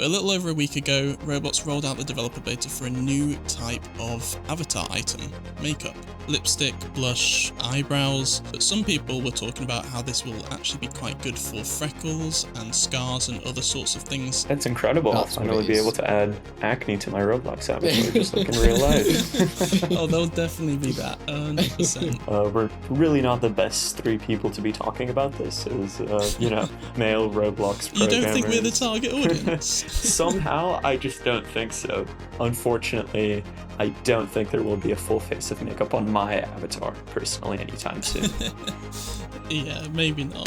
But a little over a week ago, Roblox rolled out the developer beta for a new type of avatar item, makeup. Lipstick, blush, eyebrows, but some people were talking about how this will actually be quite good for freckles and scars and other sorts of things. That's incredible. I'll finally be able to add acne to my Roblox avatar, just like in real life. Oh, there'll definitely be that, 100%. We're really not the best three people to be talking about this, as, male Roblox programmers. You don't think we're the target audience? Somehow, I just don't think so. Unfortunately, I don't think there will be a full face of makeup on my avatar, personally, anytime soon. Yeah, maybe not.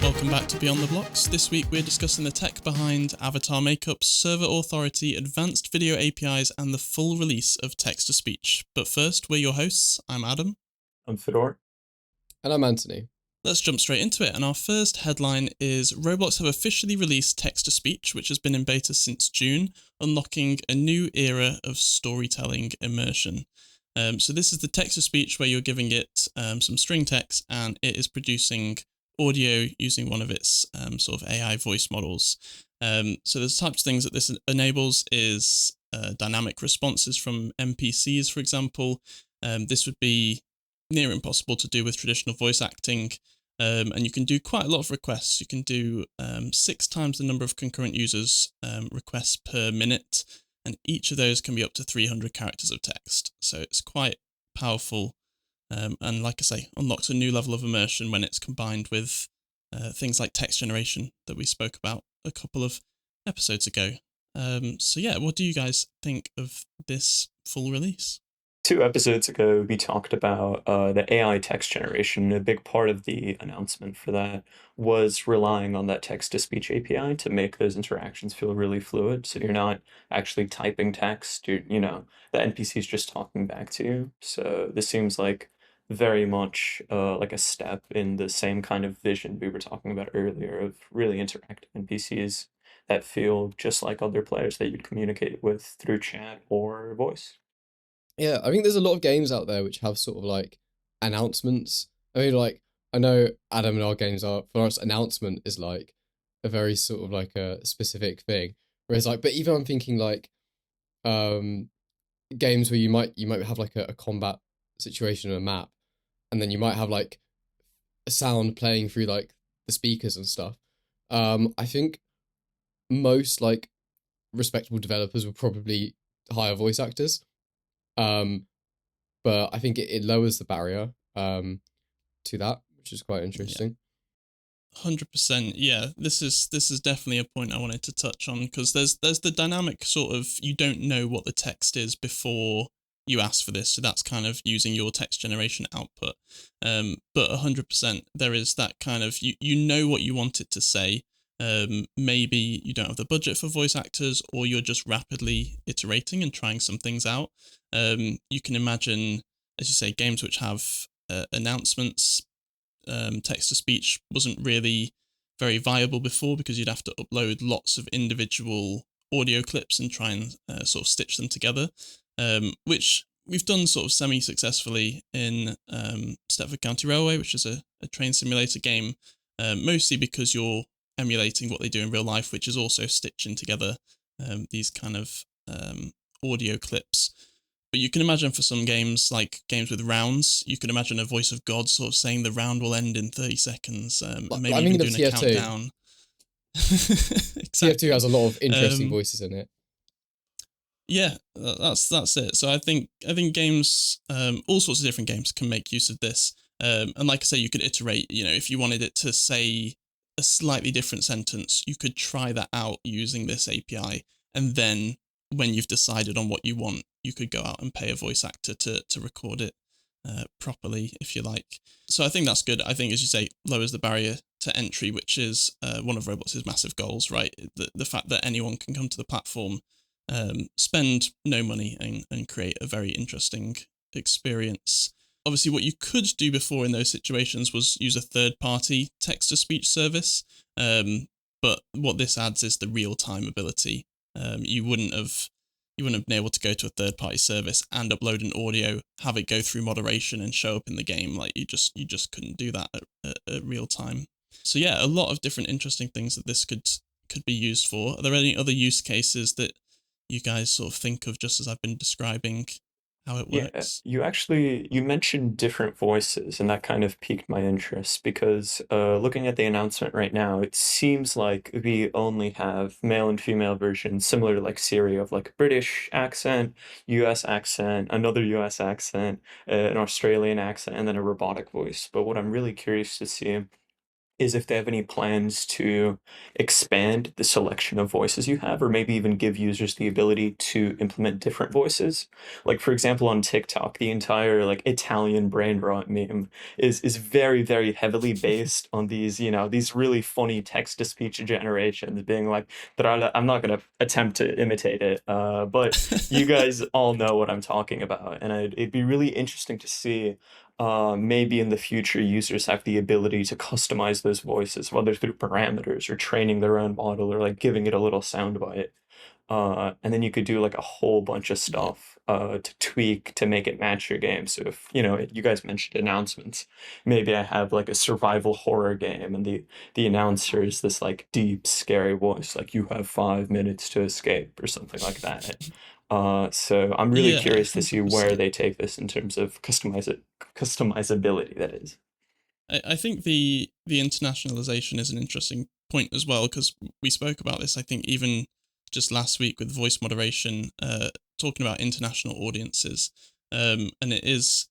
Welcome back to Beyond the Blox. This week we're discussing the tech behind Avatar Makeup, server authority, advanced video APIs, and the full release of text-to-speech. But first, we're your hosts. I'm Adam. I'm Fedor. And I'm Anthony. Let's jump straight into it. And our first headline is Roblox have officially released text-to-speech, which has been in beta since June, unlocking a new era of storytelling immersion. So this is the text-to-speech where you're giving it some string text and it is producing audio using one of its sort of AI voice models. So there's types of things that this enables is dynamic responses from NPCs, for example. This would be near impossible to do with traditional voice acting. And you can do quite a lot of requests. You can do 6 times the number of concurrent users requests per minute, and each of those can be up to 300 characters of text. So it's quite powerful. And like I say, unlocks a new level of immersion when it's combined with things like text generation that we spoke about a couple of episodes ago. So yeah, what do you guys think of this full release? 2 episodes ago, we talked about the AI text generation. A big part of the announcement for that was relying on that text-to-speech API to make those interactions feel really fluid. So you're not actually typing text, the NPC is just talking back to you. So this seems like very much like a step in the same kind of vision we were talking about earlier of really interactive NPCs that feel just like other players that you'd communicate with through chat or voice. Yeah, I think there's a lot of games out there which have sort of like announcements. I mean, like, I know Adam and our games are, for us, announcement is like a very sort of like a specific thing. Whereas like, but even I'm thinking like games where you might have like a combat situation on a map, and then you might have like a sound playing through like the speakers and stuff. I think most like respectable developers will probably hire voice actors. But I think it lowers the barrier to that, which is quite interesting. 100%. Yeah, this is definitely a point I wanted to touch on, because there's the dynamic sort of, you don't know what the text is before you ask for this, so that's kind of using your text generation output. But 100% there is that kind of, you know what you want it to say. Maybe you don't have the budget for voice actors, or you're just rapidly iterating and trying some things out. You can imagine, as you say, games which have announcements. Text-to-speech wasn't really very viable before because you'd have to upload lots of individual audio clips and try and sort of stitch them together, which we've done sort of semi-successfully in Stepford County Railway, which is a train simulator game, mostly because you're emulating what they do in real life, which is also stitching together these kind of audio clips. But you can imagine for some games, like games with rounds, you can imagine a voice of God sort of saying the round will end in 30 seconds, maybe even doing a countdown. Exactly. TF2 has a lot of interesting voices in it. Yeah, that's it. So I think games, all sorts of different games can make use of this. And like I say, you could iterate, if you wanted it to say a slightly different sentence, you could try that out using this API. And then when you've decided on what you want, you could go out and pay a voice actor to record it properly, if you like. So I think that's good. I think, as you say, lowers the barrier to entry, which is one of Roblox's massive goals, right? The fact that anyone can come to the platform, spend no money and create a very interesting experience. Obviously, what you could do before in those situations was use a third-party text-to-speech service. But what this adds is the real-time ability. You wouldn't have you wouldn't have been able to go to a third-party service and upload an audio, have it go through moderation and show up in the game. Like you just couldn't do that at real time. So yeah, a lot of different interesting things that this could be used for. Are there any other use cases that you guys sort of think of, just as I've been describing how it Yeah, works? you mentioned different voices, and that kind of piqued my interest because looking at the announcement right now, it seems like we only have male and female versions, similar to like Siri, of like a British accent, US accent, another US accent, an Australian accent, and then a robotic voice. But what I'm really curious to see is if they have any plans to expand the selection of voices you have, or maybe even give users the ability to implement different voices. Like for example, on TikTok, the entire like Italian brain rot meme is very, very heavily based on these, these really funny text-to-speech generations being like, that I'm not gonna attempt to imitate it, but you guys all know what I'm talking about, and it'd be really interesting to see maybe in the future users have the ability to customize those voices, whether through parameters or training their own model or like giving it a little soundbite. And then you could do like a whole bunch of Yeah. stuff to tweak to make it match your game. So if, you guys mentioned announcements, maybe I have like a survival horror game and the announcer is this like deep, scary voice, like you have 5 minutes to escape or something like that. So I'm really Yeah, curious to see where 100%. they take this in terms of customizability, that is. I think the internationalization is an interesting point as well, because we spoke about this, I think, even just last week with voice moderation, talking about international audiences. And it is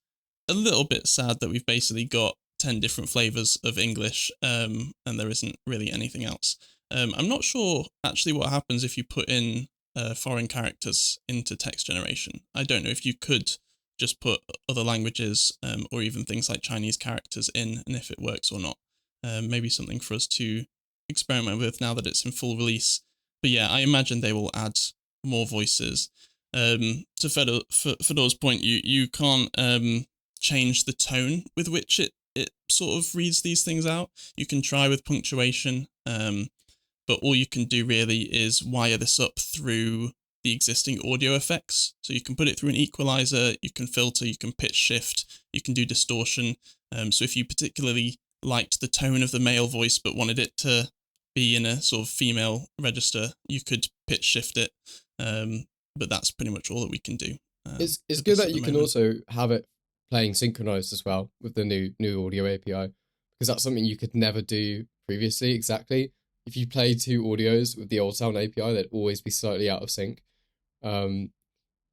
a little bit sad that we've basically got 10 different flavors of English, and there isn't really anything else. I'm not sure actually what happens if you put in foreign characters into text generation. I don't know if you could just put other languages, or even things like Chinese characters in, and if it works or not. Maybe something for us to experiment with now that it's in full release. But yeah, I imagine they will add more voices. To Fedor's point, you can't change the tone with which it sort of reads these things out. You can try with punctuation, but all you can do really is wire this up through the existing audio effects. So you can put it through an equalizer, you can filter, you can pitch shift, you can do distortion. So if you particularly liked the tone of the male voice but wanted it to be in a sort of female register, you could pitch shift it. But that's pretty much all that we can do It's with good this that at the you can moment. also have it playing synchronized as well with the new audio API, because that's something you could never do previously. Exactly. If you play two audios with the old sound API, they'd always be slightly out of sync. Um,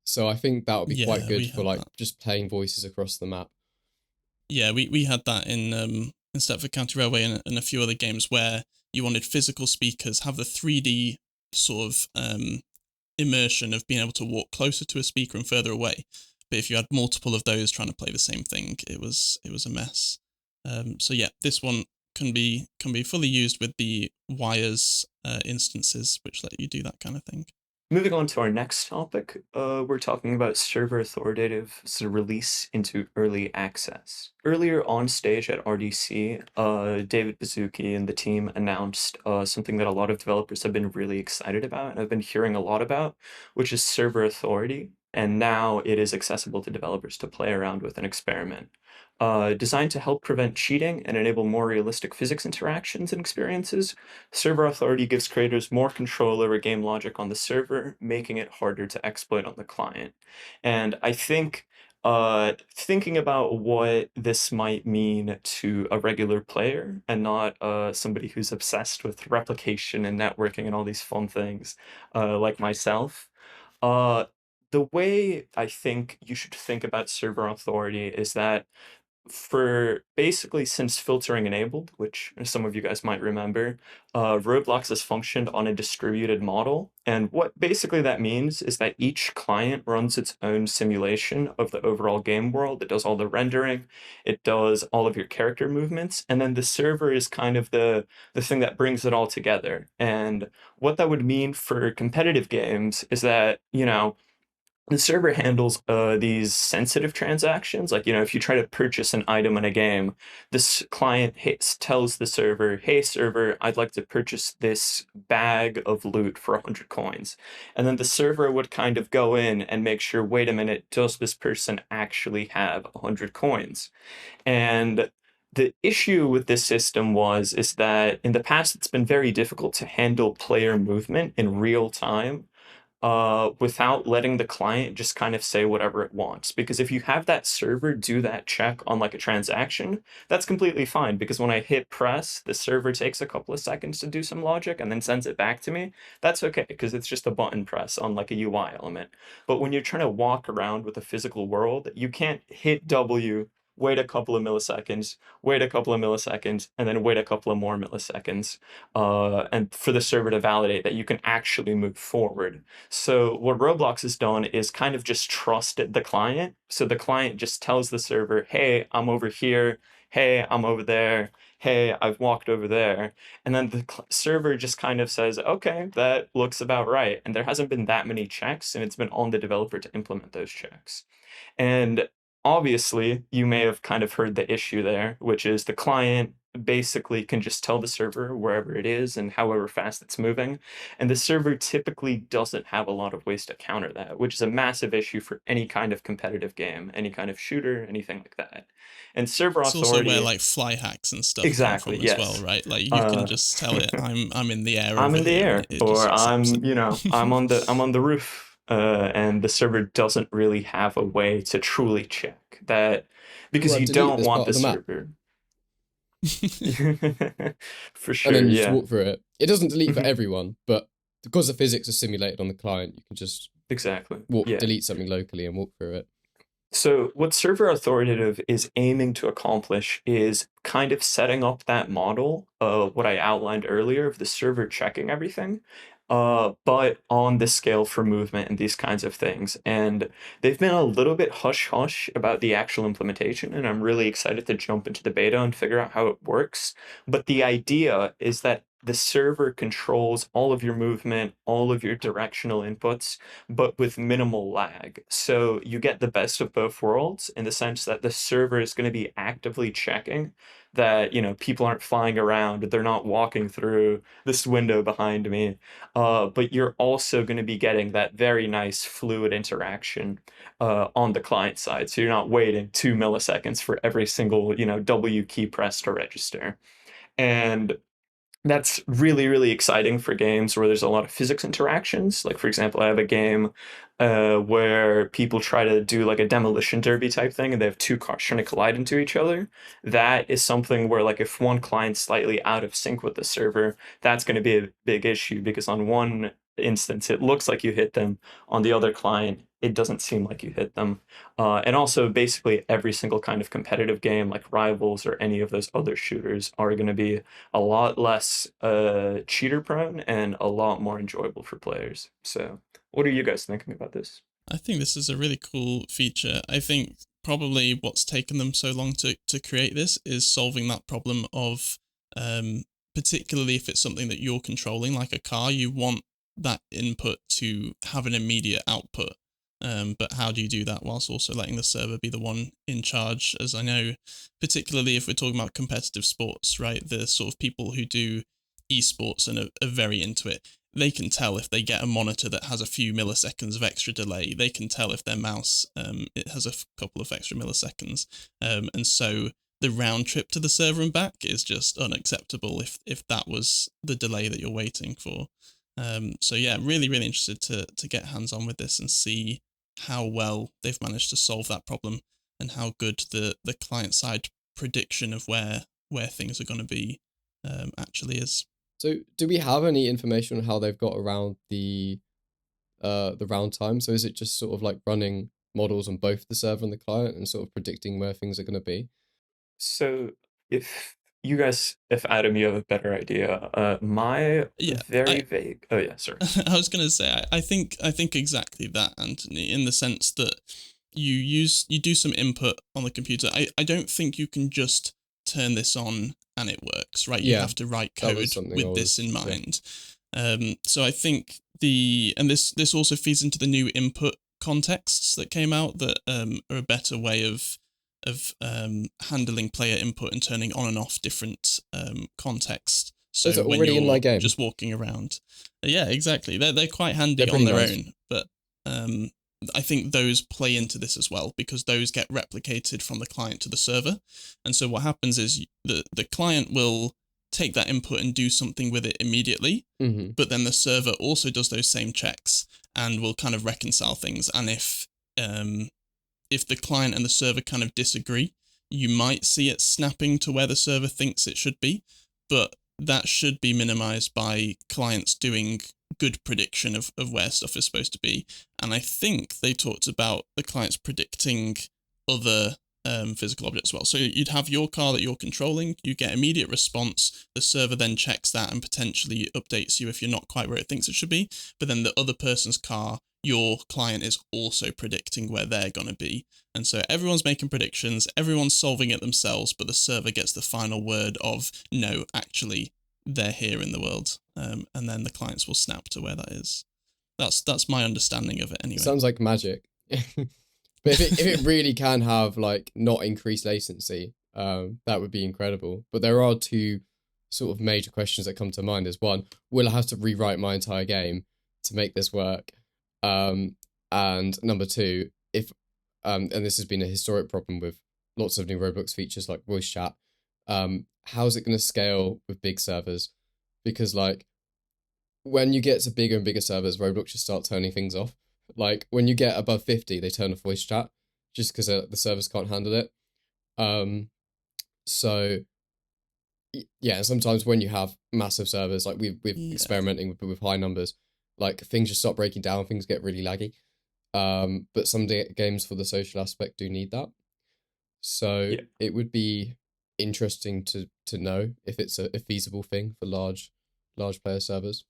so I think that would be quite Yeah, good we for had like that. just playing voices across the map. Yeah, we had that in Stepford County Railway and a few other games where you wanted physical speakers, have the 3D sort of immersion of being able to walk closer to a speaker and further away. But if you had multiple of those trying to play the same thing, it was a mess. So yeah, this one can be fully used with the wires instances, which let you do that kind of thing. Moving on to our next topic, we're talking about server authoritative release into early access. Earlier on stage at RDC, David Baszucki and the team announced something that a lot of developers have been really excited about and have been hearing a lot about, which is server authority. And now it is accessible to developers to play around with and experiment. Designed to help prevent cheating and enable more realistic physics interactions and experiences, server authority gives creators more control over game logic on the server, making it harder to exploit on the client. And I think thinking about what this might mean to a regular player and not somebody who's obsessed with replication and networking and all these fun things, like myself, uh, the way I think you should think about server authority is that for basically since filtering enabled, which some of you guys might remember, Roblox has functioned on a distributed model. And what basically that means is that each client runs its own simulation of the overall game world. It does all the rendering, it does all of your character movements, and then the server is kind of the thing that brings it all together. And what that would mean for competitive games is that, the server handles these sensitive transactions. Like, if you try to purchase an item in a game, this client tells the server, hey, server, I'd like to purchase this bag of loot for 100 coins. And then the server would kind of go in and make sure, wait a minute, does this person actually have 100 coins? And the issue with this system is that in the past it's been very difficult to handle player movement in real time without letting the client just kind of say whatever it wants. Because if you have that server do that check on like a transaction, that's completely fine. Because when I hit press, the server takes a couple of seconds to do some logic and then sends it back to me. That's okay, because it's just a button press on like a UI element. But when you're trying to walk around with a physical world, you can't hit W, wait a couple of milliseconds, wait a couple of milliseconds, and then wait a couple of more milliseconds, and for the server to validate that you can actually move forward. So what Roblox has done is kind of just trusted the client. So the client just tells the server, hey, I'm over here. Hey, I'm over there. Hey, I've walked over there. And then the server just kind of says, okay, that looks about right. And there hasn't been that many checks, and it's been on the developer to implement those checks. And obviously, you may have kind of heard the issue there, which is the client basically can just tell the server wherever it is and however fast it's moving. And the server typically doesn't have a lot of ways to counter that, which is a massive issue for any kind of competitive game, any kind of shooter, anything like that. And server It's also where authority. like fly hacks and stuff Exactly, come from as well, yes. right? Like you can just tell it, I'm in the air I'm over in the here, and air, it just or accepts I'm, it. I'm on the roof, and the server doesn't really have a way to truly check that, because you Delete don't this want part the of the map, server. For and sure, then you just yeah. walk through it. It doesn't delete for Mhm. everyone, but because the physics are simulated on the client, you can just Exactly. walk, Yeah. delete something locally and walk through it. So, what server authoritative is aiming to accomplish is kind of setting up that model of what I outlined earlier of the server checking everything, but on the scale for movement and these kinds of things. And they've been a little bit hush hush about the actual implementation, and I'm really excited to jump into the beta and figure out how it works. But the idea is that the server controls all of your movement, all of your directional inputs, but with minimal lag. So you get the best of both worlds in the sense that the server is going to be actively checking that, people aren't flying around, they're not walking through this window behind me. But you're also going to be getting that very nice fluid interaction on the client side. So you're not waiting 2 milliseconds for every single, W key press to register. And that's really, really exciting for games where there's a lot of physics interactions. Like, for example, I have a game where people try to do like a demolition derby type thing, and they have two cars trying to collide into each other. That is something where, like, if one client's slightly out of sync with the server, that's going to be a big issue, because on one instance, it looks like you hit them. On the other client, it doesn't seem like you hit them. And also, basically, every single kind of competitive game, like Rivals or any of those other shooters, are going to be a lot less cheater prone and a lot more enjoyable for players. So, what are you guys thinking about this? I think this is a really cool feature. I think probably what's taken them so long to create this is solving that problem of, particularly if it's something that you're controlling, like a car, you want that input to have an immediate output. But how do you do that whilst also letting the server be the one in charge? As I know, particularly if we're talking about competitive sports, right? The sort of people who do esports and are very into it, they can tell if they get a monitor that has a few milliseconds of extra delay. They can tell if their mouse it has a couple of extra milliseconds, and so the round trip to the server and back is just unacceptable if that was the delay that you're waiting for. So yeah, really interested to get hands on with this and see how well they've managed to solve that problem, and how good the client side prediction of where things are going to be actually is. So, do we have any information on how they've got around the round time? So, is it just sort of like running models on both the server and the client and sort of predicting where things are going to be? So, if Adam, you have a better idea, my Yeah, very I vague. Oh yeah, sorry. I was gonna say I think exactly that, Anthony, in the sense that you do some input on the computer. I don't think you can just turn this on and it works, right? You Yeah, have to write that was code something I with this was. in Yeah. mind. So I think this also feeds into the new input contexts that came out that are a better way of handling player input and turning on and off different contexts. So Those are when already in my you're game. just walking around, yeah, exactly, they're quite handy They're on pretty their nice. own, but I think those play into this as well, because those get replicated from the client to the server. And so what happens is the client will take that input and do something with it immediately, Mm-hmm. but then the server also does those same checks and will kind of reconcile things. And if the client and the server kind of disagree, you might see it snapping to where the server thinks it should be, but that should be minimized by clients doing good prediction of where stuff is supposed to be. And I think they talked about the clients predicting other physical objects as well. So you'd have your car that you're controlling, you get immediate response, the server then checks that and potentially updates you if you're not quite where it thinks it should be. But then the other person's car, your client is also predicting where they're going to be. And so everyone's making predictions, everyone's solving it themselves, but the server gets the final word of, no, actually, they're here in the world. And then the clients will snap to where that is. That's my understanding of it anyway. Sounds like magic. But if it really can have like not increased latency, that would be incredible. But there are two sort of major questions that come to mind. Is one, will I have to rewrite my entire game to make this work? And number two, if and this has been a historic problem with lots of new Roblox features like voice chat, how's it going to scale with big servers? Because like when you get to bigger and bigger servers, Roblox just start turning things off. Like when you get above 50, they turn off voice chat just because the servers can't handle it. So yeah, sometimes when you have massive servers, like we've experimenting with high numbers, like things just stop breaking down, things get really laggy. But some games for the social aspect do need that. So it would be interesting to know if it's a feasible thing for large player servers.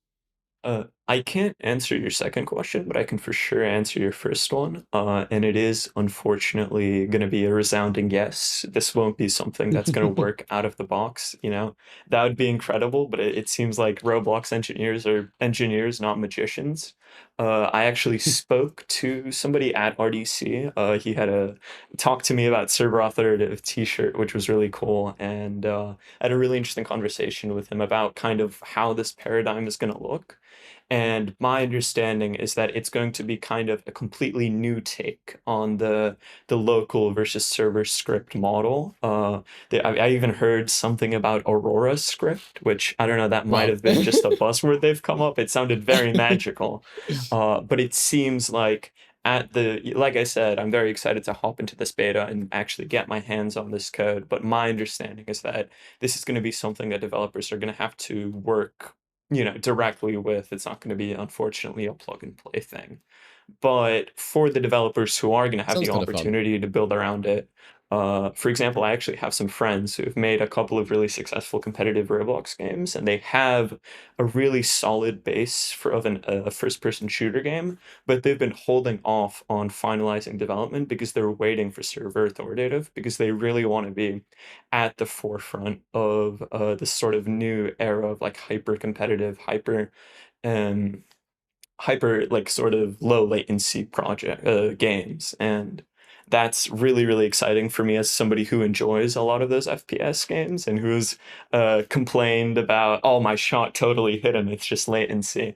I can't answer your second question, but I can for sure answer your first one. And it is unfortunately going to be a resounding yes. This won't be something that's going to work out of the box, you know? That would be incredible, but it seems like Roblox engineers are engineers, not magicians. I actually spoke to somebody at RDC. He had talk to me about server authoritative t-shirt, which was really cool. And I had a really interesting conversation with him about kind of how this paradigm is going to look. And my understanding is that it's going to be kind of a completely new take on the local versus server script model. I even heard something about Aurora script, which I don't know, that might Wow. have been just a buzzword they've come up. It sounded very magical. But it seems like like I said, I'm very excited to hop into this beta and actually get my hands on this code. But my understanding is that this is going to be something that developers are going to have to work, directly with. It's not going to be, unfortunately, a plug and play thing. But for the developers who are going to have Sounds the kind of fun. opportunity to build around it, for example, I actually have some friends who have made a couple of really successful competitive Roblox games, and they have a really solid base of a first-person shooter game, but they've been holding off on finalizing development because they're waiting for server authoritative, because they really want to be at the forefront of this sort of new era of like hyper competitive, um, hyper like sort of low latency project games. And that's really, really exciting for me as somebody who enjoys a lot of those FPS games and who's complained about, oh, my shot totally hit him, it's just latency.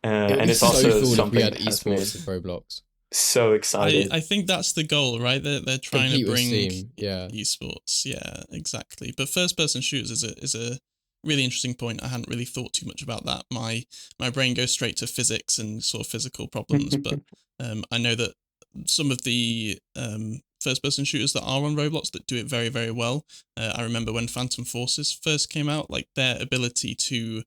It would And be it's so also cool if we something had that has made esports of Roblox. so excited. I think that's the goal, right? They're trying Compete to with bring Steam, yeah. esports. Yeah, exactly. But first person shooters is a really interesting point. I hadn't really thought too much about that. My brain goes straight to physics and sort of physical problems, but I know that some of the first person shooters that are on Roblox that do it very, very well. I remember when Phantom Forces first came out, like their ability to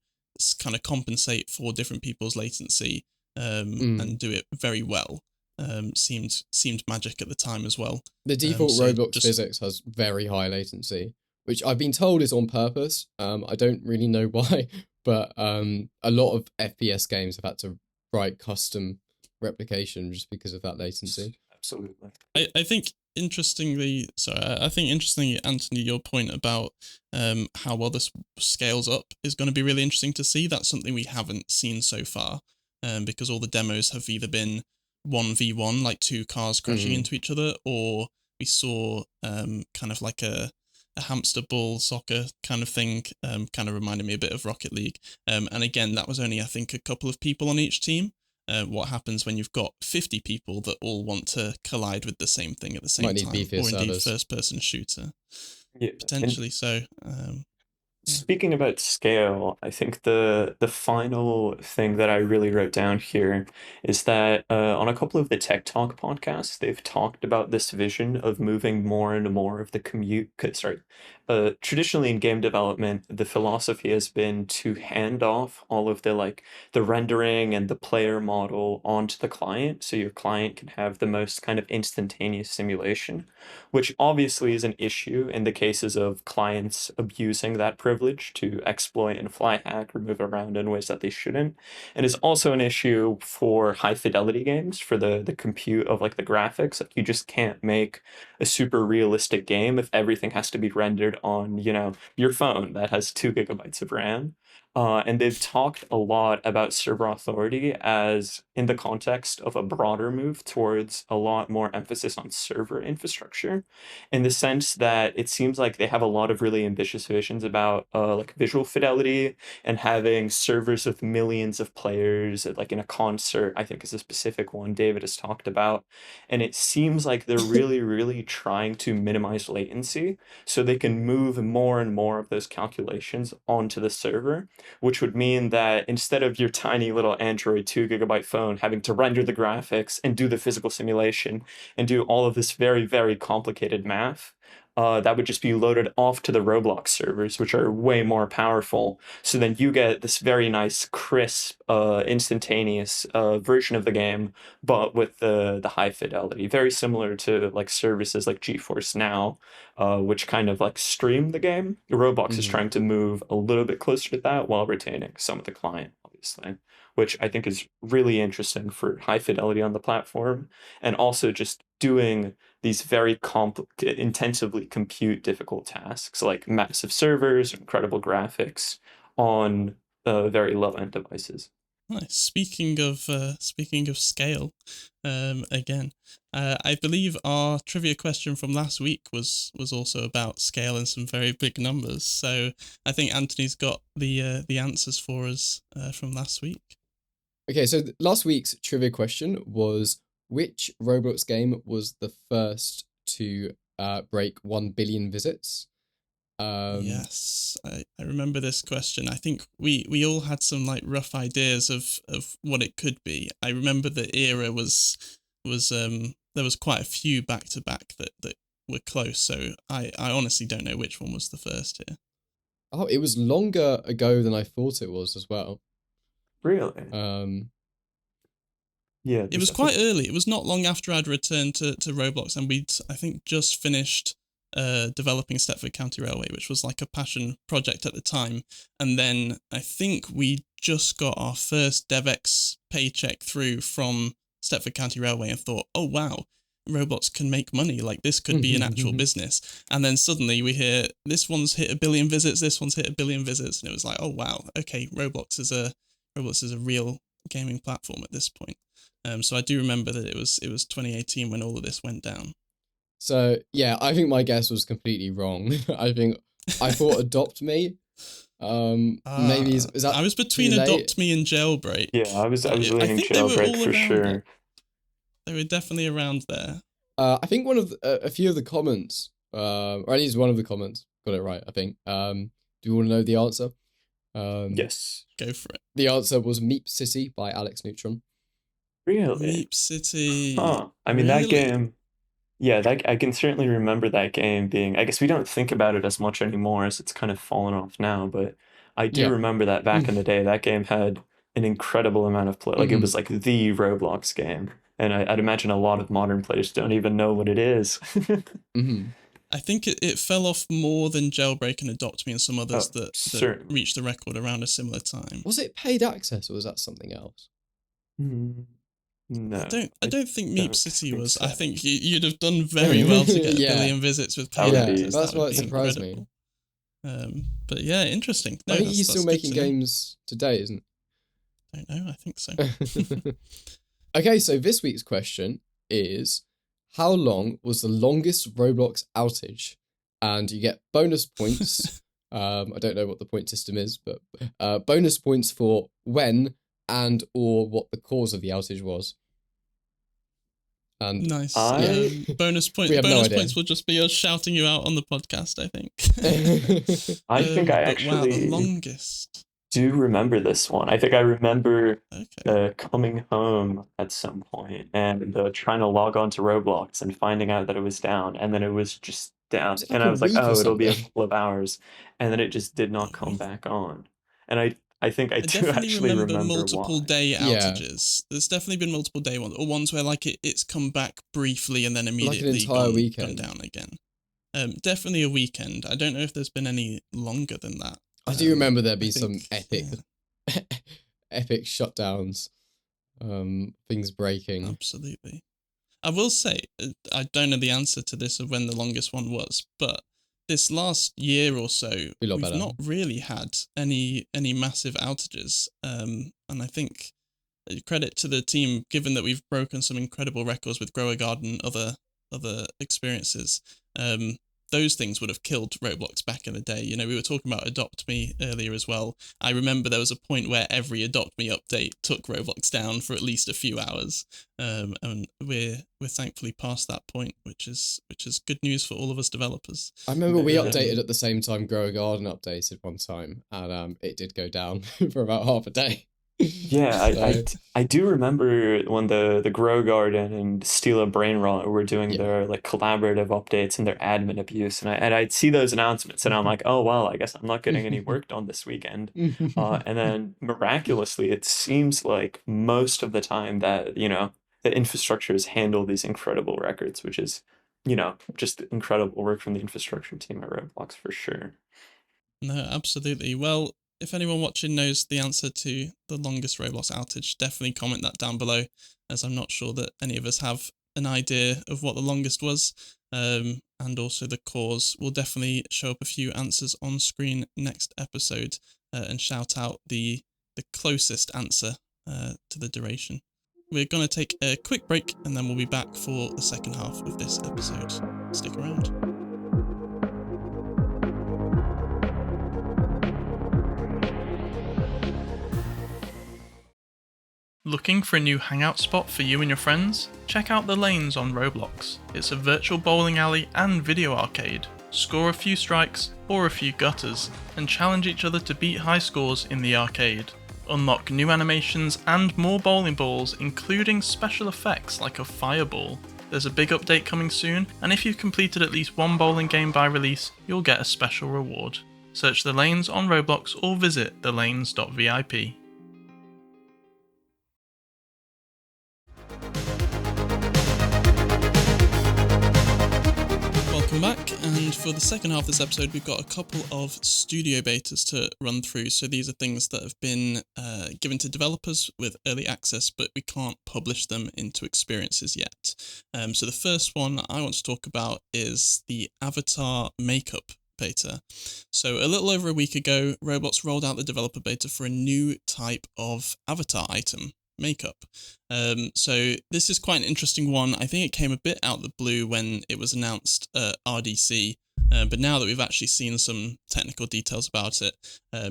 kind of compensate for different people's latency and do it very well seemed magic at the time as well. The default So Roblox physics has very high latency, which I've been told is on purpose. I don't really know why, but a lot of FPS games have had to write custom replication just because of that latency. Absolutely. I think interestingly, Anthony, your point about how well this scales up is going to be really interesting to see. That's something we haven't seen so far, because all the demos have either been 1v1, like two cars crashing Mhm. into each other, or we saw kind of like a hamster ball soccer kind of thing, kind of reminded me a bit of Rocket League. And again, that was only, I think, a couple of people on each team. What happens when you've got 50 people that all want to collide with the same thing at the same Might need time, beefier or indeed servers. first-person shooter, Yeah, and potentially. So, yeah. speaking about scale, I think the final thing that I really wrote down here is that on a couple of the Tech Talk podcasts, they've talked about this vision of moving more and more of the traditionally in game development, the philosophy has been to hand off all of the rendering and the player model onto the client, so your client can have the most kind of instantaneous simulation, which obviously is an issue in the cases of clients abusing that privilege to exploit and fly hack or move around in ways that they shouldn't. And is also an issue for high fidelity games, for the compute of like the graphics. Like you just can't make a super realistic game if everything has to be rendered on, your phone that has 2 GB of RAM. And they've talked a lot about server authority as in the context of a broader move towards a lot more emphasis on server infrastructure, in the sense that it seems like they have a lot of really ambitious visions about like visual fidelity and having servers with millions of players, like in a concert, I think is a specific one David has talked about. And it seems like they're really, really trying to minimize latency so they can move more and more of those calculations onto the server, which would mean that instead of your tiny little Android 2 GB phone having to render the graphics and do the physical simulation and do all of this very, very complicated math, that would just be loaded off to the Roblox servers, which are way more powerful. So then you get this very nice, crisp, instantaneous version of the game, but with the high fidelity, very similar to like services like GeForce Now, which kind of like stream the game. Roblox is Mhm. trying to move a little bit closer to that while retaining some of the client, obviously, which I think is really interesting for high fidelity on the platform, and also just doing these very intensively compute difficult tasks like massive servers, incredible graphics on very low end devices. Nice. Speaking of scale, again, I believe our trivia question from last week was also about scale and some very big numbers. So I think Anthony's got the answers for us from last week. Okay, so last week's trivia question was, which Roblox game was the first to break 1 billion visits? Yes, I remember this question. I think we all had some like rough ideas of what it could be. I remember the era was there was quite a few back to back that were close. So I honestly don't know which one was the first here. Oh, it was longer ago than I thought it was as well. Really? Yeah, It there's was quite definitely. early. It was not long after I'd returned to Roblox, and we'd, I think, just finished developing Stepford County Railway, which was like a passion project at the time. And then I think we just got our first DevX paycheck through from Stepford County Railway and thought, oh, wow, Roblox can make money. Like, this could be an actual business. And then suddenly we hear, this one's hit 1 billion visits, this one's hit 1 billion visits. And it was like, oh, wow, okay, Roblox is a real gaming platform at this point. So I do remember that it was 2018 when all of this went down. So yeah, I think my guess was completely wrong. I thought Adopt Me. Maybe is that I was between too late? Adopt Me and Jailbreak. Yeah, I was I leaning think they were Jailbreak all for around sure. it. They were definitely around there. I think one of a few of the comments, or at least one of the comments, got it right. I think. Do you want to know the answer? Yes. Go for it. The answer was Meep City by Alex Neutron. Really? Meep City. Huh. I mean, that Really? game, yeah, that I can certainly remember that game being, I guess we don't think about it as much anymore as it's kind of fallen off now, but I do Yeah. remember that back in the day, that game had an incredible amount of play. Like it was like the Roblox game. And I'd imagine a lot of modern players don't even know what it is. I think it fell off more than Jailbreak and Adopt Me and some others Oh, that certainly. reached the record around a similar time. Was it paid access or was that something else? No, I don't think Meep don't City think was. so. I think you'd have done very well to get Yeah. 1 billion visits with That paid would Yeah, be access. that's That why would it be surprised me. incredible. But yeah, interesting. No, I think he's that's still good making to know. games today, isn't I don't know. I think so. Okay, so this week's question is, how long was the longest Roblox outage? And you get bonus points. I don't know what the point system is, but bonus points for when and or what the cause of the outage was. And Nice. I- Bonus point. We have no Bonus idea. points will just be us shouting you out on the podcast, I think. I think I but wow, the actually longest. do remember this one. I think I remember Okay. coming home at some point and trying to log on to Roblox and finding out that it was down, and then it was just down. Was it And like I a was like, week or oh, it'll be a something? couple of hours. And then it just did not A come week. back on. And I think I I do definitely actually remember remember multiple why. day Yeah. outages. There's definitely been multiple day ones, or ones where like it's come back briefly and then immediately entire gone weekend. down again. Definitely a weekend. I don't know if there's been any longer than that. I do remember there I being some think, epic, yeah, epic shutdowns, things breaking. absolutely. I will say, I don't know the answer to this of when the longest one was, but this last year or so, Be a lot we've better. not really had any massive outages. And I think credit to the team, given that we've broken some incredible records with Grower Garden, other experiences. Those things would have killed Roblox back in the day. You know, we were talking about Adopt Me earlier as well. I remember there was a point where every Adopt Me update took Roblox down for at least a few hours, and we're thankfully past that point, which is good news for all of us developers. I remember we Yeah. updated at the same time Grow a Garden updated one time, and it did go down for about half a day. Yeah, So, I do remember when the Grow Garden and Steal a Brain Rot were doing yeah. their like collaborative updates and their admin abuse, and I'd see those announcements, and I'm like, oh well, I guess I'm not getting any work done this weekend. And then miraculously, it seems like most of the time that the infrastructure has handled these incredible records, which is just incredible work from the infrastructure team at Roblox for sure. No, absolutely. Well, if anyone watching knows the answer to the longest Roblox outage, definitely comment that down below, as I'm not sure that any of us have an idea of what the longest was. And also the cause. We'll definitely show up a few answers on screen next episode, and shout out the closest answer to the duration. We're going to take a quick break and then we'll be back for the second half of this episode. Stick around. Looking for a new hangout spot for you and your friends? Check out The Lanes on Roblox. It's a virtual bowling alley and video arcade. Score a few strikes or a few gutters, and challenge each other to beat high scores in the arcade. Unlock new animations and more bowling balls, including special effects like a fireball. There's a big update coming soon, and if you've completed at least one bowling game by release, you'll get a special reward. Search The Lanes on Roblox or visit thelanes.vip. Welcome back, and for the second half of this episode, we've got a couple of studio betas to run through. So these are things that have been given to developers with early access, but we can't publish them into experiences yet. So the first one I want to talk about is the Avatar Makeup beta. So a little over a week ago, Roblox rolled out the developer beta for a new type of avatar item, makeup. So this is quite an interesting one. I think it came a bit out of the blue when it was announced at RDC, but now that we've actually seen some technical details about it,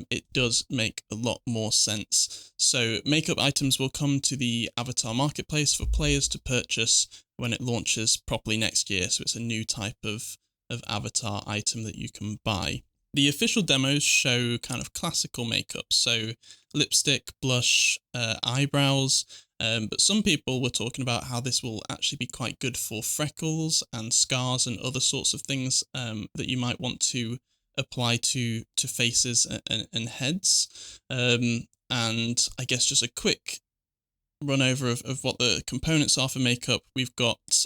it does make a lot more sense. So makeup items will come to the Avatar Marketplace for players to purchase when it launches properly next year. So it's a new type of avatar item that you can buy. The official demos show kind of classical makeup, so lipstick, blush, eyebrows, but some people were talking about how this will actually be quite good for freckles and scars and other sorts of things that you might want to apply to faces and heads. And I guess just a quick run over of what the components are for makeup. We've got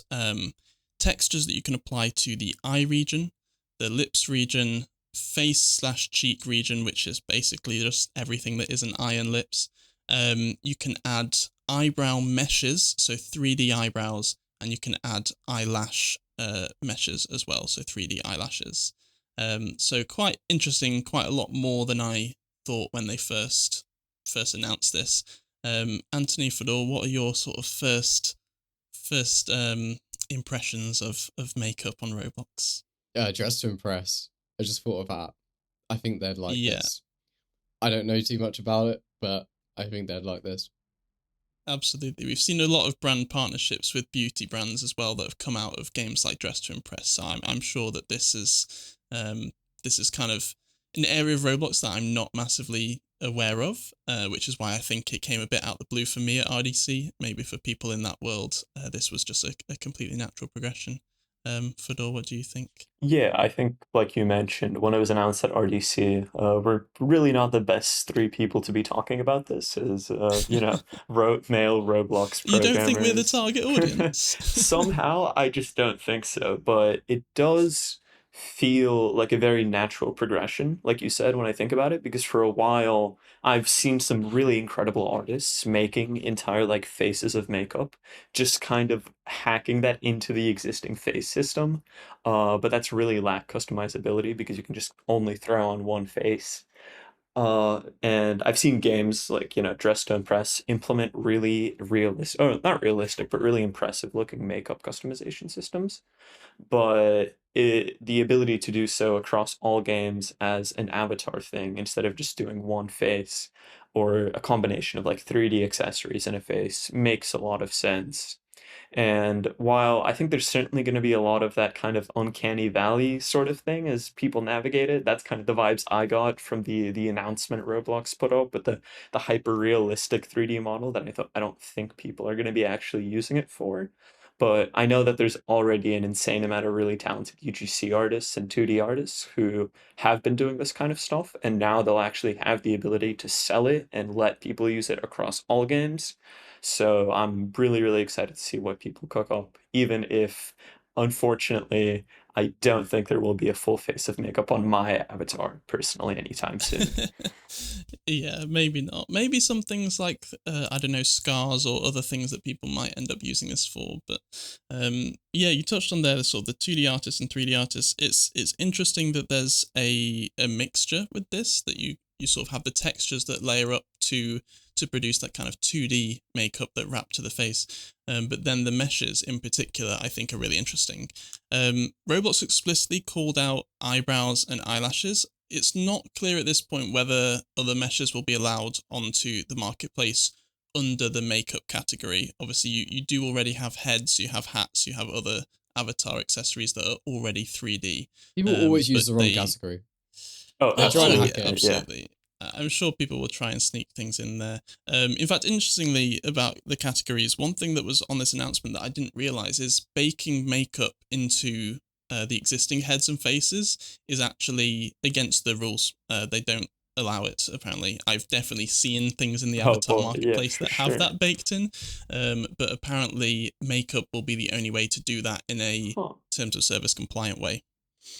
textures that you can apply to the eye region, the lips region, face/cheek region, which is basically just everything that is an eye and lips. You can add eyebrow meshes, so 3D eyebrows, and you can add eyelash meshes as well, so 3D eyelashes. So quite interesting, quite a lot more than I thought when they first announced this. Anthony, Fedor, what are your sort of first impressions of makeup on Roblox? Dress to Impress. I just thought of that. I think they'd like Yeah, this. I don't know too much about it, but I think they'd like this. absolutely. We've seen a lot of brand partnerships with beauty brands as well that have come out of games like Dress to Impress. So I'm sure that this is kind of an area of Roblox that I'm not massively aware of, which is why I think it came a bit out the blue for me at RDC. Maybe for people in that world, this was just a completely natural progression. Fedor, what do you think? Yeah, I think, like you mentioned, when it was announced at RDC, we're really not the best three people to be talking about this, as male Roblox You don't think we're the programmers. target audience? Somehow, I just don't think so, but it does feel like a very natural progression, like you said, when I think about it, because for a while I've seen some really incredible artists making entire like faces of makeup, just kind of hacking that into the existing face system, but that's really lack customizability because you can just only throw on one face. And I've seen games like, Dress to Impress implement really realistic, oh, not realistic, but really impressive looking makeup customization systems. But the ability to do so across all games as an avatar thing instead of just doing one face or a combination of like 3D accessories and a face makes a lot of sense. And while I think there's certainly going to be a lot of that kind of uncanny valley sort of thing as people navigate it, that's kind of the vibes I got from the announcement Roblox put up with the hyper realistic 3D model that I don't think people are going to be actually using it for. But I know that there's already an insane amount of really talented UGC artists and 2D artists who have been doing this kind of stuff, and now they'll actually have the ability to sell it and let people use it across all games. So I'm really, really excited to see what people cook up, even if, unfortunately, I don't think there will be a full face of makeup on my avatar personally anytime soon. Yeah, maybe not. Maybe some things like I don't know, scars or other things that people might end up using this for. But yeah, you touched on there the sort of the 2D artists and 3D artists. It's interesting that there's a mixture with this, that you sort of have the textures that layer up to produce that kind of 2D makeup that wrap to the face. But then the meshes in particular, I think, are really interesting. Roblox explicitly called out eyebrows and eyelashes. It's not clear at this point whether other meshes will be allowed onto the marketplace under the makeup category. Obviously, you do already have heads, you have hats, you have other avatar accessories that are already 3D. People always use But the wrong category. Oh, They're trying to oh hack yeah, it. absolutely. I'm sure people will try and sneak things in there. In fact, interestingly about the categories, one thing that was on this announcement that I didn't realize is baking makeup into the existing heads and faces is actually against the rules. They don't allow it, apparently. I've definitely seen things in the Oh avatar boy, yeah, marketplace for that have sure. that baked in, but apparently makeup will be the only way to do that in a Huh. terms of service compliant way.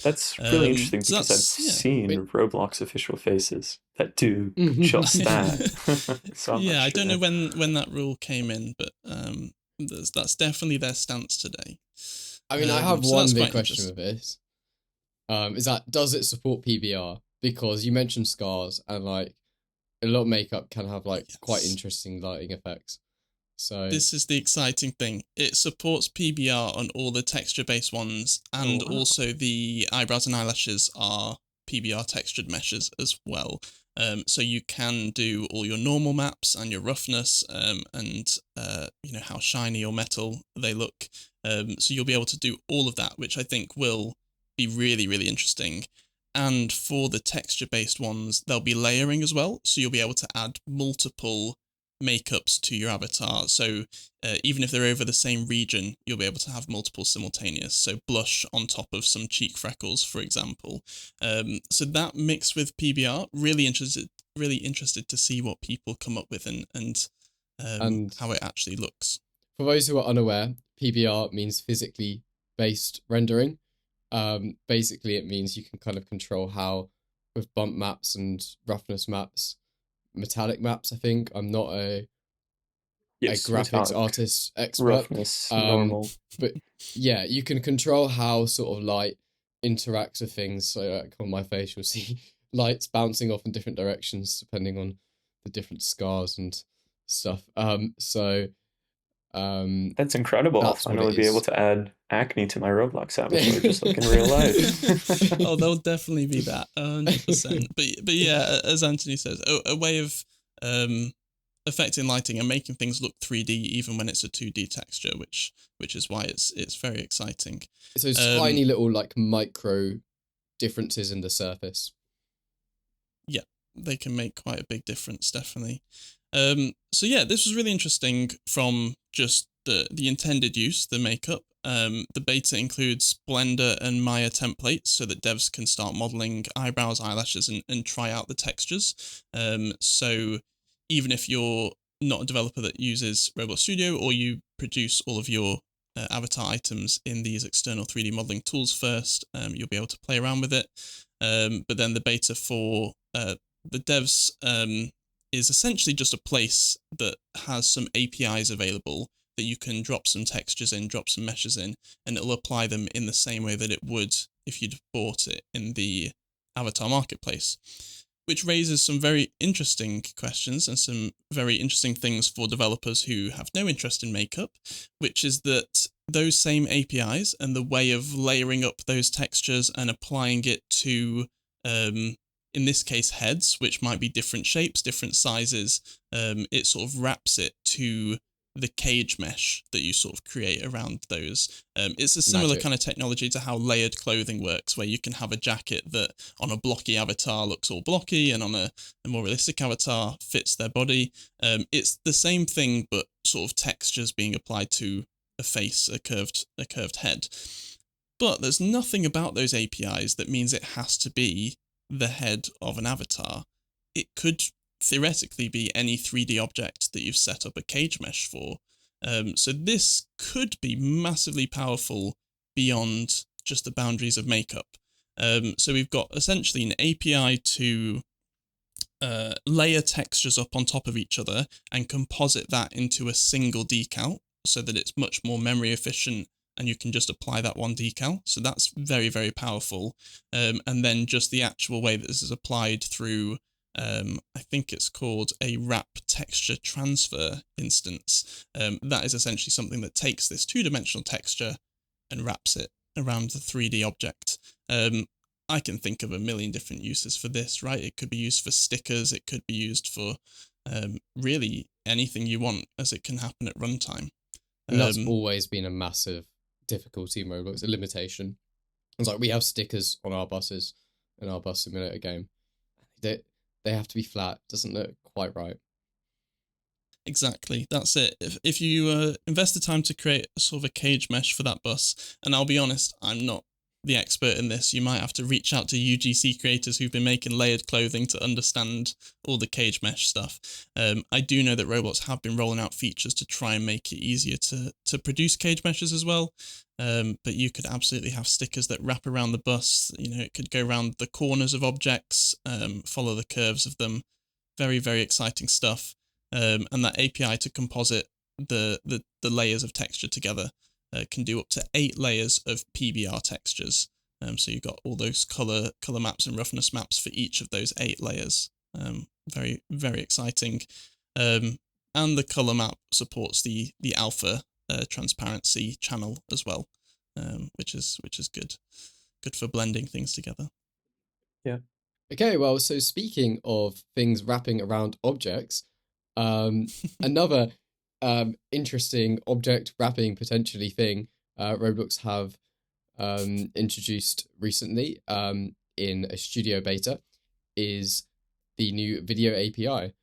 That's really interesting So because I've that's, yeah. seen Roblox official faces that do Wait. just that. So I'm not Yeah, I don't know sure. when that rule came in, but that's definitely their stance today. I mean, I have So one that's big quite question interesting. with this. Is that does it support PBR? Because you mentioned scars and like a lot of makeup can have like quite Yes. interesting lighting effects. So This is the exciting thing. It supports PBR on all the texture-based ones, and Oh wow. also the eyebrows and eyelashes are PBR textured meshes as well. So you can do all your normal maps and your roughness, and how shiny or metal they look. So you'll be able to do all of that, which I think will be really, really interesting. And for the texture-based ones, there'll be layering as well. So you'll be able to add multiple makeups to your avatar. So even if they're over the same region, you'll be able to have multiple simultaneous. So blush on top of some cheek freckles, for example. So that mixed with PBR, really interested to see what people come up with and and how it actually looks. for those who are unaware, PBR means physically based rendering. Basically, it means you can kind of control how, with bump maps and roughness maps, metallic maps, I think. I'm not a Yes, graphics metallic, artist expert. roughness, Um, normal. but yeah, you can control how sort of light interacts with things. So like on my face, you'll see lights bouncing off in different directions depending on the different scars and stuff. That's incredible. I'll That's what it finally be able is. to add acne to my Roblox avatar, just like in real life. Oh, there'll definitely be that 100%. But yeah, as Anthony says, a way of affecting lighting and making things look 3D even when it's a 2D texture, which is why it's very exciting. It's those tiny little like micro differences in the surface. Yeah, they can make quite a big difference, definitely. So yeah, this was really interesting from just the intended use, the makeup. The beta includes Blender and Maya templates so that devs can start modeling eyebrows, eyelashes, and try out the textures. So even if you're not a developer that uses Roblox Studio, or you produce all of your avatar items in these external 3D modeling tools first, you'll be able to play around with it. But then the beta for the devs is essentially just a place that has some APIs available that you can drop some textures in, drop some meshes in, and it'll apply them in the same way that it would if you'd bought it in the avatar marketplace, which raises some very interesting questions and some very interesting things for developers who have no interest in makeup, which is that those same APIs and the way of layering up those textures and applying it to in this case heads, which might be different shapes, different sizes, it sort of wraps it to the cage mesh that you sort of create around those. It's a similar kind of technology to how layered clothing works, where you can have a jacket that on a blocky avatar looks all blocky and on a more realistic avatar fits their body. It's the same thing, but sort of textures being applied to a face, a curved head. But there's nothing about those APIs that means it has to be the head of an avatar. It could theoretically be any 3D object that you've set up a cage mesh for. So this could be massively powerful beyond just the boundaries of makeup. So we've got essentially an API to layer textures up on top of each other and composite that into a single decal so that it's much more memory efficient and you can just apply that one decal. So that's very, very powerful. And then just the actual way that this is applied through, I think it's called a wrap texture transfer instance. That is essentially something that takes this two-dimensional texture and wraps it around the 3D object. I can think of a million different uses for this, right? It could be used for stickers. It could be used for really anything you want, as it can happen at runtime. And that's always been a massive difficulty in Roblox, a limitation. It's like we have stickers on our buses in our bus simulator game. They have to be flat. Doesn't look quite right. Exactly, that's it. If you invest the time to create a sort of a cage mesh for that bus, and I'll be honest, I'm not the expert in this. You might have to reach out to UGC creators who've been making layered clothing to understand all the cage mesh stuff. I do know that Roblox have been rolling out features to try and make it easier to produce cage meshes as well. But you could absolutely have stickers that wrap around the bus. You know, it could go around the corners of objects, follow the curves of them. Very, very exciting stuff. And that API to composite the layers of texture together can do up to 8 layers of PBR textures. So you've got all those color maps and roughness maps for each of those 8 layers. Very, very exciting. And the color map supports the alpha transparency channel as well, which is good for blending things together. Yeah. Okay, well, so speaking of things wrapping around objects, another interesting object wrapping potentially thing Roblox have introduced recently in a studio beta is the new video API.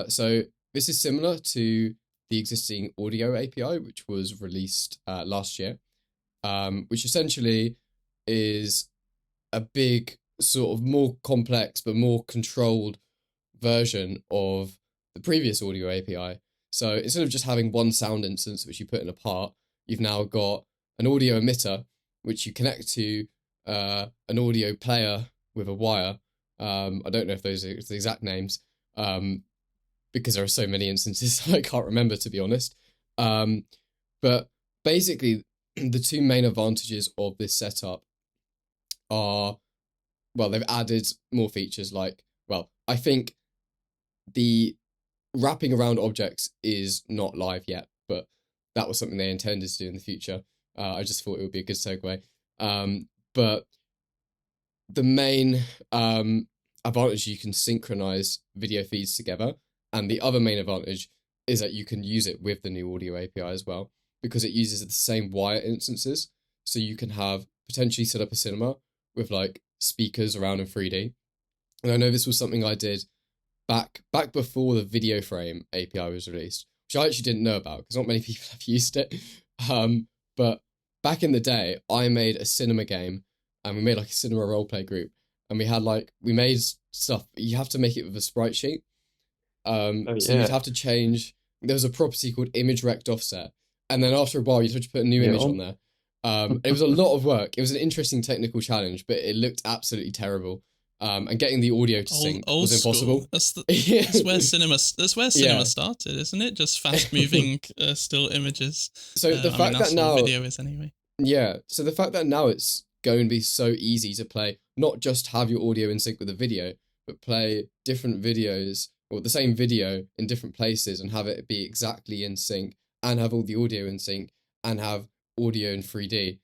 So this is similar to the existing audio API, which was released last year, which essentially is a big sort of more complex but more controlled version of the previous audio API. So instead of just having one sound instance which you put in a part, you've now got an audio emitter which you connect to an audio player with a wire. I don't know if those are the exact names because there are so many instances I can't remember, to be honest. But basically, the two main advantages of this setup are, well, they've added more features like, well, I think the wrapping around objects is not live yet, but that was something they intended to do in the future. I just thought it would be a good segue. But the main advantage, you can synchronize video feeds together, and the other main advantage is that you can use it with the new audio API as well, because it uses the same wire instances. So you can have potentially set up a cinema with like speakers around in 3D. And I know this was something I did back before the video frame API was released, which I actually didn't know about because not many people have used it. But back in the day, I made a cinema game, and we made like a cinema roleplay group, and we made stuff. You have to make it with a sprite sheet. So you'd have to change. There was a property called image rect offset, and then after a while, you'd have to put a new image on there. It was a lot of work. It was an interesting technical challenge, but it looked absolutely terrible. And getting the audio to sync was impossible. That's where cinema started, isn't it? Just fast moving still images. So the fact that now video is anyway. Yeah. So the fact that now it's going to be so easy to play, not just have your audio in sync with the video, but play different videos or the same video in different places and have it be exactly in sync and have all the audio in sync and have audio in 3D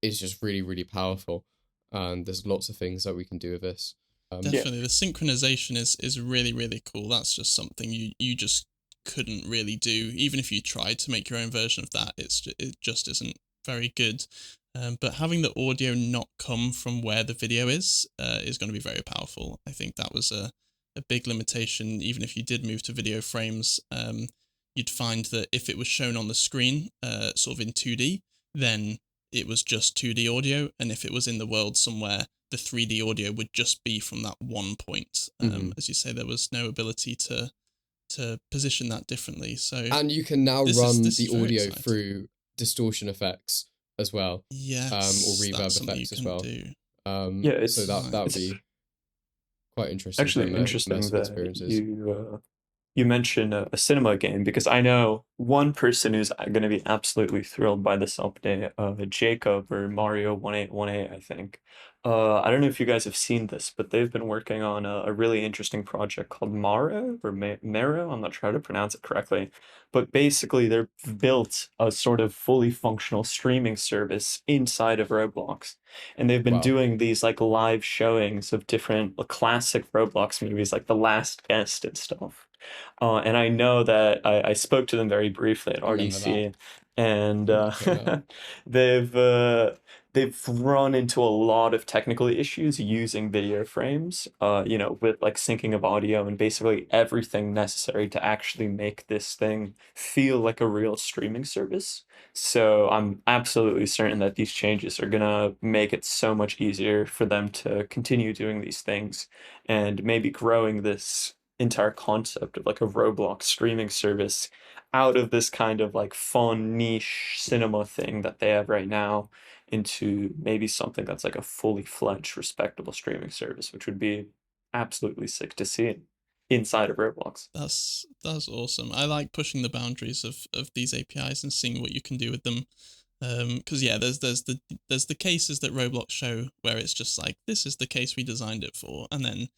is just really, really powerful. And there's lots of things that we can do with this. Definitely, the synchronization is really, really cool. That's just something you just couldn't really do. Even if you tried to make your own version of that, it just isn't very good. But having the audio not come from where the video is going to be very powerful. I think that was a big limitation. Even if you did move to video frames, you'd find that if it was shown on the screen, sort of in 2D, then it was just 2D audio, and if it was in the world somewhere, the 3D audio would just be from that one point. As you say, there was no ability to position that differently. So, and you can now run the audio through distortion effects as well. Yes, or reverb effects as well. So that would be quite interesting. Actually, interesting that you mentioned a cinema game, because I know one person who's going to be absolutely thrilled by this update, Jacob or Mario1818, I think. I don't know if you guys have seen this, but they've been working on a really interesting project called Maro or Mero. I'm not sure how to pronounce it correctly, but basically they've built a sort of fully functional streaming service inside of Roblox. And they've been doing these like live showings of different classic Roblox movies like The Last Guest and stuff. And I know that I spoke to them very briefly at RDC, and they've run into a lot of technical issues using video frames, with like syncing of audio and basically everything necessary to actually make this thing feel like a real streaming service. So I'm absolutely certain that these changes are gonna make it so much easier for them to continue doing these things and maybe growing this entire concept of like a Roblox streaming service out of this kind of like fun niche cinema thing that they have right now into maybe something that's like a fully fledged respectable streaming service, which would be absolutely sick to see inside of Roblox. That's awesome. I like pushing the boundaries of these APIs and seeing what you can do with them. Because there's the cases that Roblox show where it's just like, this is the case we designed it for, and then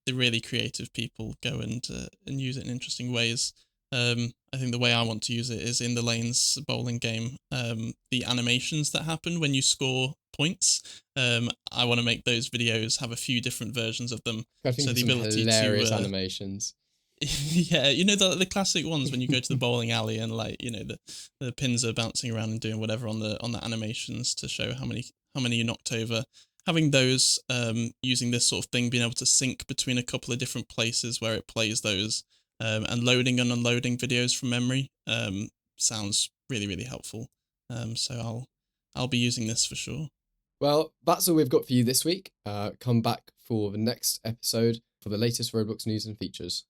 the really creative people go and use it in interesting ways. I think the way I want to use it is in the Lanes bowling game. The animations that happen when you score points, I want to make those videos have a few different versions of them. I think so the ability hilarious to animations. Yeah, the classic ones when you go to the bowling alley and like the pins are bouncing around and doing whatever on the animations to show how many you knocked over. Having those, using this sort of thing, being able to sync between a couple of different places where it plays those, and loading and unloading videos from memory, sounds really, really helpful. So I'll be using this for sure. Well, that's all we've got for you this week. Come back for the next episode for the latest Roblox news and features.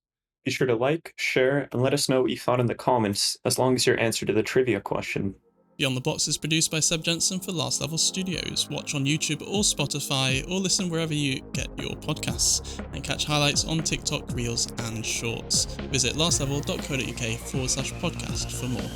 Be sure to like, share, and let us know what you thought in the comments, as long as your answer to the trivia question. Beyond the Box is produced by Seb Jensen for Last Level Studios. Watch on YouTube or Spotify, or listen wherever you get your podcasts, and catch highlights on TikTok, Reels, and Shorts. Visit lastlevel.co.uk/podcast for more.